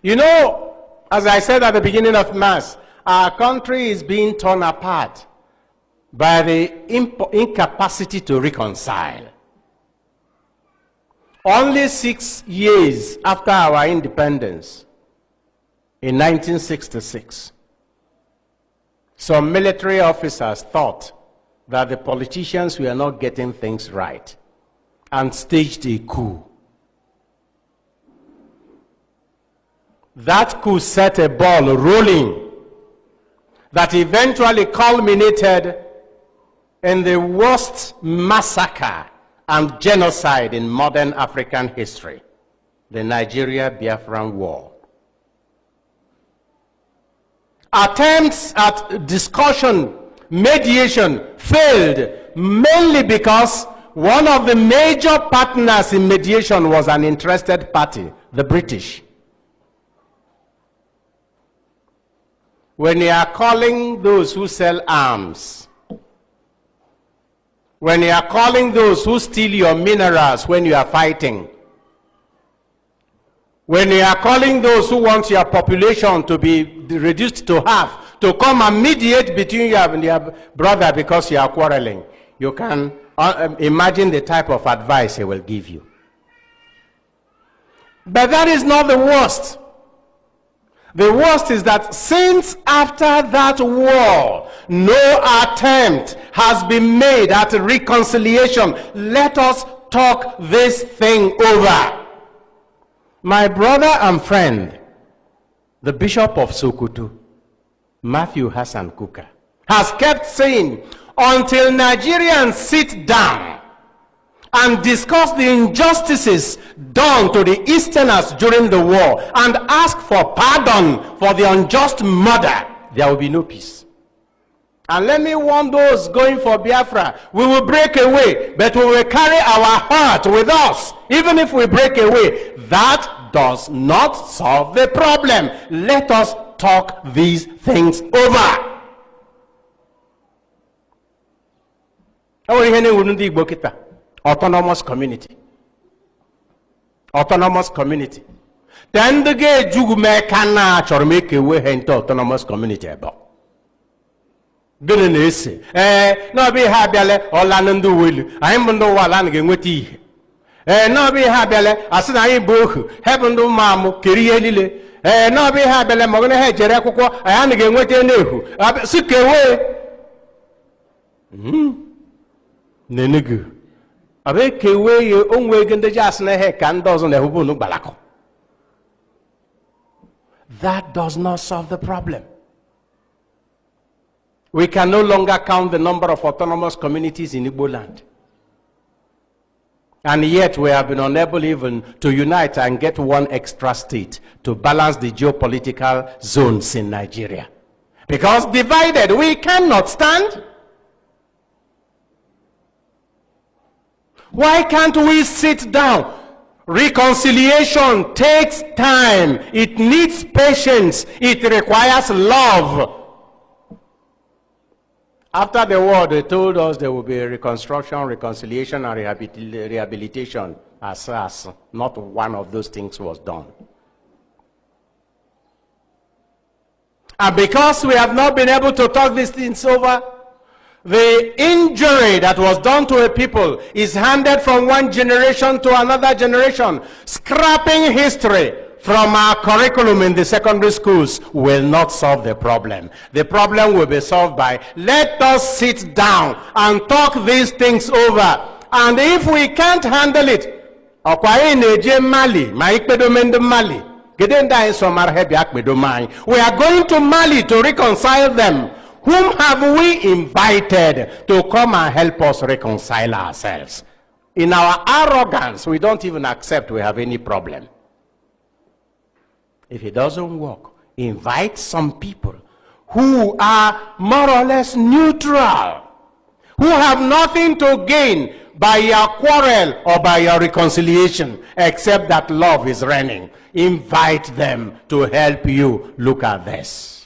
You know, as I said at the beginning of Mass, our country is being torn apart by the incapacity to reconcile. Only 6 years after our independence, in 1966, some military officers thought that the politicians were not getting things right and staged a coup. That coup set a ball rolling that eventually culminated in the worst massacre and genocide in modern African history, the Nigeria-Biafran War. Attempts at discussion, mediation failed, mainly because one of the major partners in mediation was an interested party, the British. When you are calling those who sell arms, when you are calling those who steal your minerals when you are fighting, when you are calling those who want your population to be reduced to half, to come and mediate between you and your brother because you are quarreling, you can imagine the type of advice he will give you. But that is not the worst. The worst is that since after that war, no attempt has been made at reconciliation. Let us talk this thing over. My brother and friend, the Bishop of Sokoto, Matthew Hassan Kuka, has kept saying, until Nigerians sit down and discuss the injustices done to the Easterners during the war and ask for pardon for the unjust murder, there will be no peace. And let me warn those going for Biafra, we will break away, but we will carry our heart with us. Even if we break away, that does not solve the problem. Let us talk these things over. Autonomous community. Autonomous community. Then the gay jugume cannot or make a way into autonomous community about. Goodness, no be habele or landu will. I am no one again with tea. No be habele, as I book, heaven do mamu, Kirielile. No be habele, Mogana had Jericho, I am again with a new. Sick away. Nenugu. Avec a way your own way in the jasna heck and doesn't have balako. That does not solve the problem. We can no longer count the number of autonomous communities in Igbo land. And yet we have been unable even to unite and get one extra state to balance the geopolitical zones in Nigeria. Because divided, we cannot stand. Why can't we sit down? Reconciliation takes time. It needs patience. It requires love. After the war, they told us there will be reconstruction, reconciliation, and rehabilitation. As not one of those things was done. And because we have not been able to talk these things over, the injury that was done to a people is handed from one generation to another generation. Scrapping history from our curriculum in the secondary schools will not solve the problem. The problem will be solved by, let us sit down and talk these things over. And if we can't handle it, we are going to Mali to reconcile them. Whom have we invited to come and help us reconcile ourselves? In our arrogance, we don't even accept we have any problem. If it doesn't work, invite some people who are more or less neutral, who have nothing to gain by your quarrel or by your reconciliation, except that love is reigning. Invite them to help you look at this.